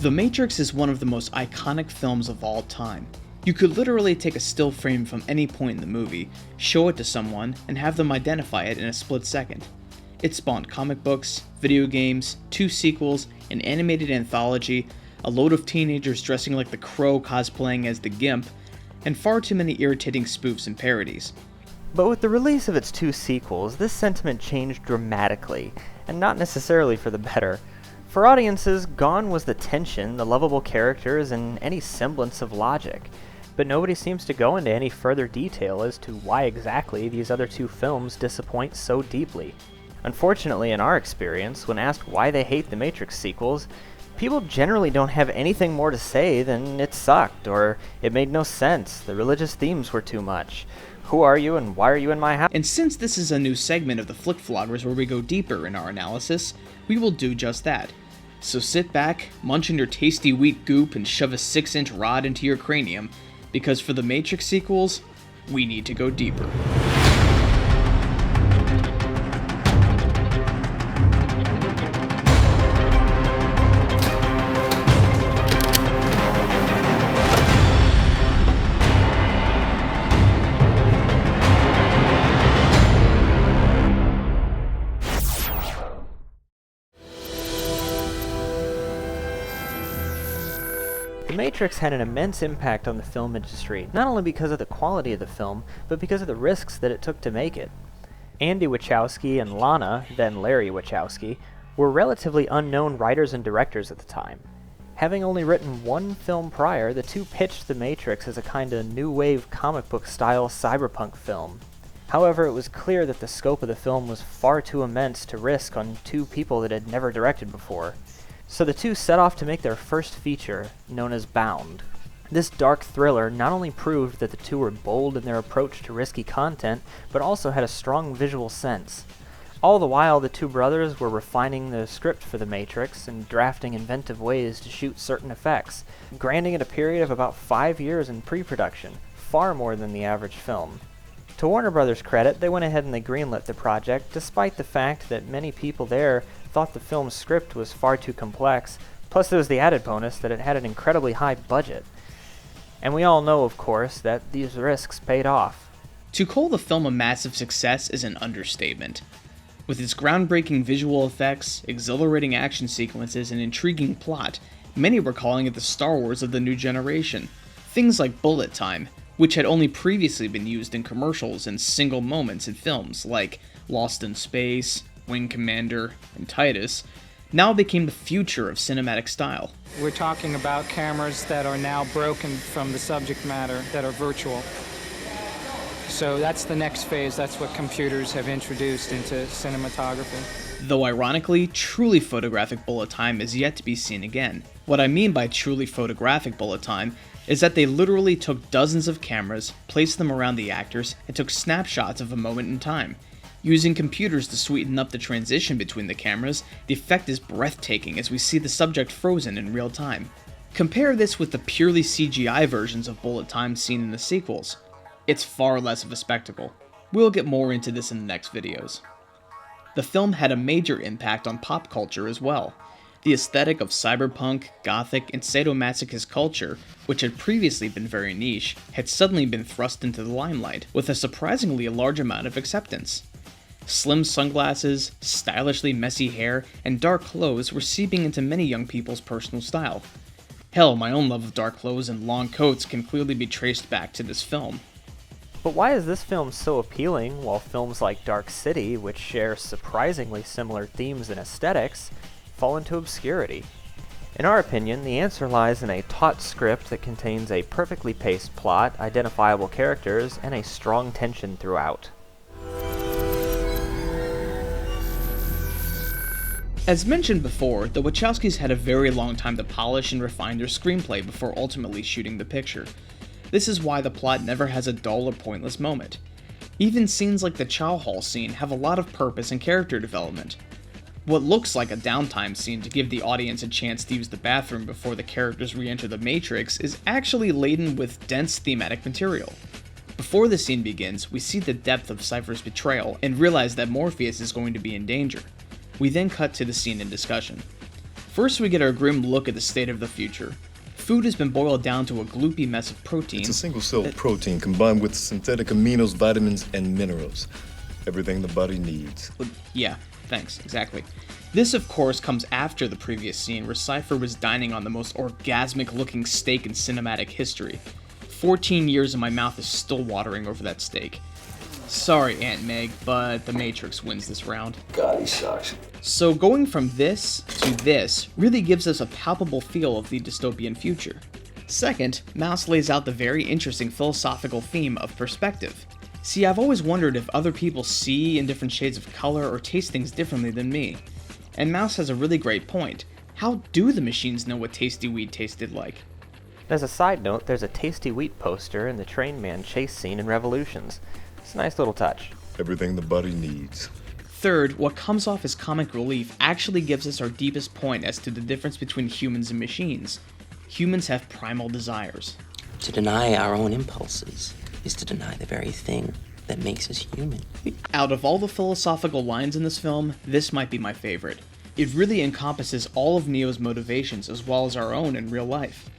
The Matrix is one of the most iconic films of all time. You could literally take a still frame from any point in the movie, show it to someone, and have them identify it in a split second. It spawned comic books, video games, 2 sequels, an animated anthology, a load of teenagers dressing like the Crow cosplaying as the Gimp, and far too many irritating spoofs and parodies. But with the release of its 2 sequels, this sentiment changed dramatically, and not necessarily for the better. For audiences, gone was the tension, the lovable characters, and any semblance of logic. But nobody seems to go into any further detail as to why exactly these other 2 films disappoint so deeply. Unfortunately, in our experience, when asked why they hate the Matrix sequels, people generally don't have anything more to say than it sucked, or it made no sense, the religious themes were too much. Who are you and why are you in my house? And since this is a new segment of the Flick Vloggers where we go deeper in our analysis, we will do just that. So sit back, munch on your tasty wheat goop, and shove a 6-inch rod into your cranium, because for the Matrix sequels, we need to go deeper. The Matrix had an immense impact on the film industry, not only because of the quality of the film, but because of the risks that it took to make it. Andy Wachowski and Lana, then Larry Wachowski, were relatively unknown writers and directors at the time. Having only written 1 film prior, the 2 pitched The Matrix as a kinda new wave comic book style cyberpunk film. However, it was clear that the scope of the film was far too immense to risk on 2 people that had never directed before. So the 2 set off to make their first feature, known as Bound. This dark thriller not only proved that the 2 were bold in their approach to risky content, but also had a strong visual sense. All the while, the 2 brothers were refining the script for The Matrix and drafting inventive ways to shoot certain effects, granting it a period of about 5 years in pre-production, far more than the average film. To Warner Brothers' credit, they went ahead and they greenlit the project, despite the fact that many people there thought the film's script was far too complex, plus there was the added bonus that it had an incredibly high budget. And we all know, of course, that these risks paid off. To call the film a massive success is an understatement. With its groundbreaking visual effects, exhilarating action sequences, and intriguing plot, many were calling it the Star Wars of the new generation. Things like bullet time, which had only previously been used in commercials and single moments in films like Lost in Space, Wing Commander, and Titus, now became the future of cinematic style. We're talking about cameras that are now broken from the subject matter, that are virtual. So that's the next phase. That's what computers have introduced into cinematography. Though ironically, truly photographic bullet time is yet to be seen again. What I mean by truly photographic bullet time is that they literally took dozens of cameras, placed them around the actors, and took snapshots of a moment in time. Using computers to sweeten up the transition between the cameras, the effect is breathtaking as we see the subject frozen in real time. Compare this with the purely CGI versions of bullet time seen in the sequels. It's far less of a spectacle. We'll get more into this in the next videos. The film had a major impact on pop culture as well. The aesthetic of cyberpunk, gothic, and sadomasochist culture, which had previously been very niche, had suddenly been thrust into the limelight, with a surprisingly large amount of acceptance. Slim sunglasses, stylishly messy hair, and dark clothes were seeping into many young people's personal style. Hell, my own love of dark clothes and long coats can clearly be traced back to this film. But why is this film so appealing, while films like Dark City, which share surprisingly similar themes and aesthetics, fall into obscurity? In our opinion, the answer lies in a taut script that contains a perfectly paced plot, identifiable characters, and a strong tension throughout. As mentioned before, the Wachowskis had a very long time to polish and refine their screenplay before ultimately shooting the picture. This is why the plot never has a dull or pointless moment. Even scenes like the Chow Hall scene have a lot of purpose and character development. What looks like a downtime scene to give the audience a chance to use the bathroom before the characters re-enter the Matrix is actually laden with dense thematic material. Before the scene begins, we see the depth of Cypher's betrayal and realize that Morpheus is going to be in danger. We then cut to the scene in discussion. First, we get our grim look at the state of the future. Food has been boiled down to a gloopy mess of protein. It's a single-cell protein combined with synthetic aminos, vitamins, and minerals. Everything the body needs. Yeah, thanks, exactly. This, of course, comes after the previous scene where Cypher was dining on the most orgasmic-looking steak in cinematic history. 14 years and my mouth is still watering over that steak. Sorry, Aunt Meg, but the Matrix wins this round. God, he sucks. So going from this to this really gives us a palpable feel of the dystopian future. Second, Mouse lays out the very interesting philosophical theme of perspective. See, I've always wondered if other people see in different shades of color or taste things differently than me. And Mouse has a really great point. How do the machines know what tasty weed tasted like? As a side note, there's a Tasty Wheat poster in the Train Man chase scene in Revolutions. It's a nice little touch. Everything the body needs. Third, what comes off as comic relief actually gives us our deepest point as to the difference between humans and machines. Humans have primal desires. To deny our own impulses is to deny the very thing that makes us human. Out of all the philosophical lines in this film, this might be my favorite. It really encompasses all of Neo's motivations as well as our own in real life.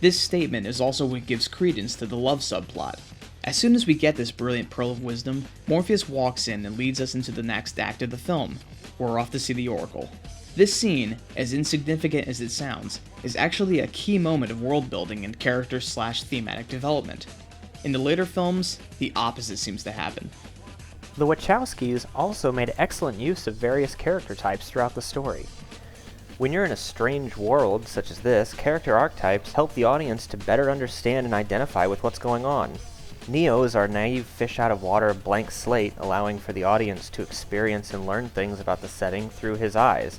This statement is also what gives credence to the love subplot. As soon as we get this brilliant pearl of wisdom, Morpheus walks in and leads us into the next act of the film. We're off to see the Oracle. This scene, as insignificant as it sounds, is actually a key moment of world building and character/thematic development. In the later films, the opposite seems to happen. The Wachowskis also made excellent use of various character types throughout the story. When you're in a strange world such as this, character archetypes help the audience to better understand and identify with what's going on. Neo is our naive fish-out-of-water blank slate, allowing for the audience to experience and learn things about the setting through his eyes.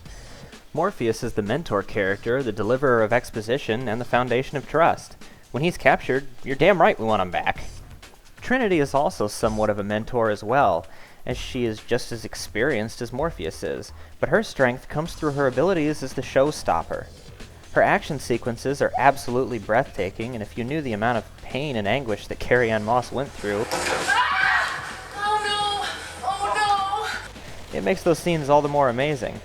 Morpheus is the mentor character, the deliverer of exposition, and the foundation of trust. When he's captured, you're damn right we want him back. Trinity is also somewhat of a mentor as well, as she is just as experienced as Morpheus is, but her strength comes through her abilities as the showstopper. Her action sequences are absolutely breathtaking, and if you knew the amount of pain and anguish that Carrie-Anne Moss went through, it makes those scenes all the more amazing.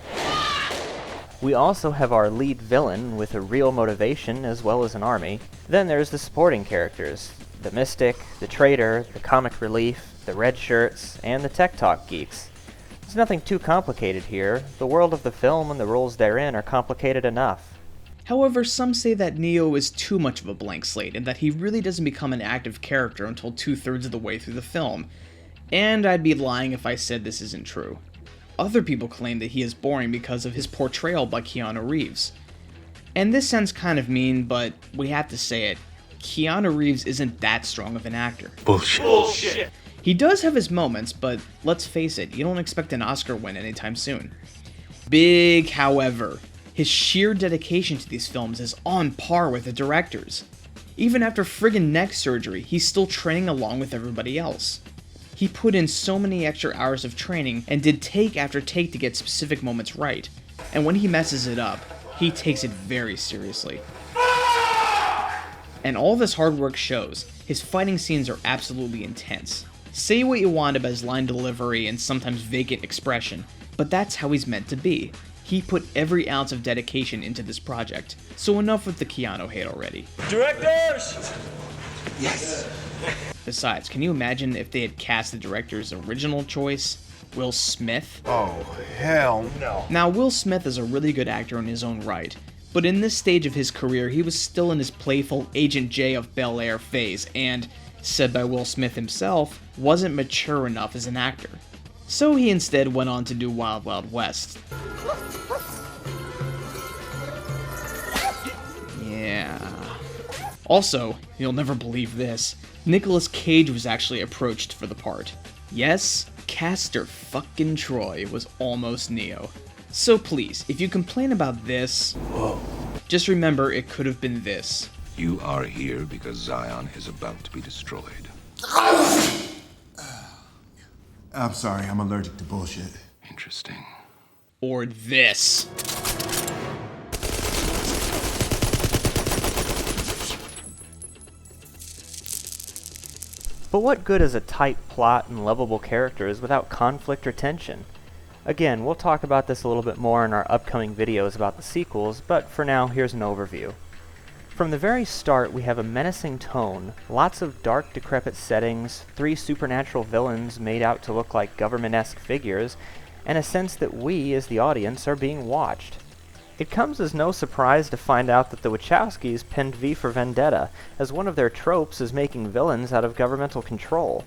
We also have our lead villain with a real motivation as well as an army. Then there's the supporting characters, the mystic, the traitor, the comic relief, the red shirts, and the tech talk geeks. There's nothing too complicated here. The world of the film and the roles therein are complicated enough. However, some say that Neo is too much of a blank slate and that he really doesn't become an active character until 2/3 of the way through the film. And I'd be lying if I said this isn't true. Other people claim that he is boring because of his portrayal by Keanu Reeves. And this sounds kind of mean, but we have to say it. Keanu Reeves isn't that strong of an actor. Bullshit. He does have his moments, but let's face it, you don't expect an Oscar win anytime soon. Big, however, his sheer dedication to these films is on par with the directors. Even after friggin' neck surgery, he's still training along with everybody else. He put in so many extra hours of training and did take after take to get specific moments right. And when he messes it up, he takes it very seriously. And all this hard work shows. His fighting scenes are absolutely intense. Say what you want about his line delivery and sometimes vacant expression, but that's how he's meant to be. He put every ounce of dedication into this project. So enough with the Keanu hate already. Directors! Yes. Besides, can you imagine if they had cast the director's original choice, Will Smith? Oh, hell no. Now, Will Smith is a really good actor in his own right, but in this stage of his career, he was still in his playful Agent J of Bel Air phase, and, said by Will Smith himself, wasn't mature enough as an actor. So he instead went on to do Wild Wild West. Yeah. Also, you'll never believe this, Nicolas Cage was actually approached for the part. Yes, Castor fucking Troy was almost Neo. So please, if you complain about this, just remember it could have been this. You are here because Zion is about to be destroyed. I'm sorry, I'm allergic to bullshit. Interesting. Or this. But what good is a tight plot and lovable characters without conflict or tension? Again, we'll talk about this a little bit more in our upcoming videos about the sequels, but for now, here's an overview. From the very start, we have a menacing tone, lots of dark, decrepit settings, 3 supernatural villains made out to look like government-esque figures, and a sense that we, as the audience, are being watched. It comes as no surprise to find out that the Wachowskis penned V for Vendetta, as one of their tropes is making villains out of governmental control.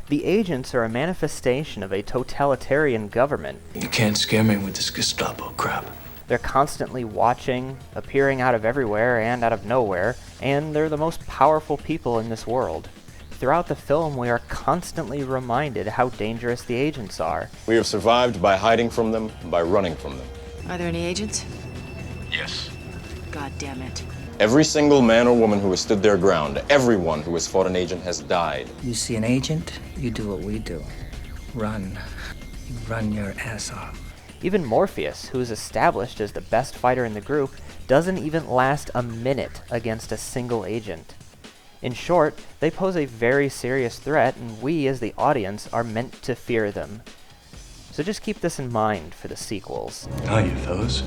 The agents are a manifestation of a totalitarian government. You can't scare me with this Gestapo crap. They're constantly watching, appearing out of everywhere and out of nowhere, and they're the most powerful people in this world. Throughout the film, we are constantly reminded how dangerous the agents are. We have survived by hiding from them, by running from them. Are there any agents? Yes. God damn it. Every single man or woman who has stood their ground, everyone who has fought an agent has died. You see an agent, you do what we do. Run. You run your ass off. Even Morpheus, who is established as the best fighter in the group, doesn't even last a minute against a single agent. In short, they pose a very serious threat, and we, as the audience, are meant to fear them. So just keep this in mind for the sequels. Hiya, fellas.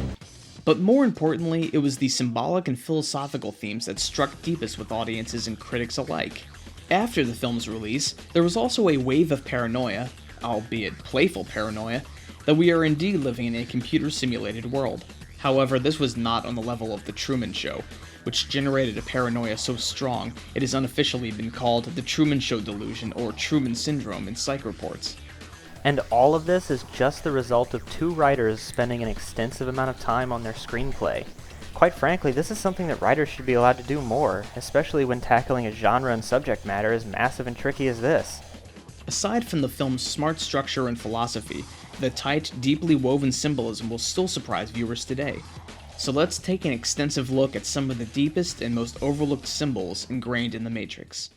But more importantly, it was the symbolic and philosophical themes that struck deepest with audiences and critics alike. After the film's release, there was also a wave of paranoia, albeit playful paranoia, that we are indeed living in a computer-simulated world. However, this was not on the level of The Truman Show, which generated a paranoia so strong it has unofficially been called the Truman Show delusion or Truman Syndrome in psych reports. And all of this is just the result of 2 writers spending an extensive amount of time on their screenplay. Quite frankly, this is something that writers should be allowed to do more, especially when tackling a genre and subject matter as massive and tricky as this. Aside from the film's smart structure and philosophy, the tight, deeply woven symbolism will still surprise viewers today. So let's take an extensive look at some of the deepest and most overlooked symbols ingrained in the Matrix.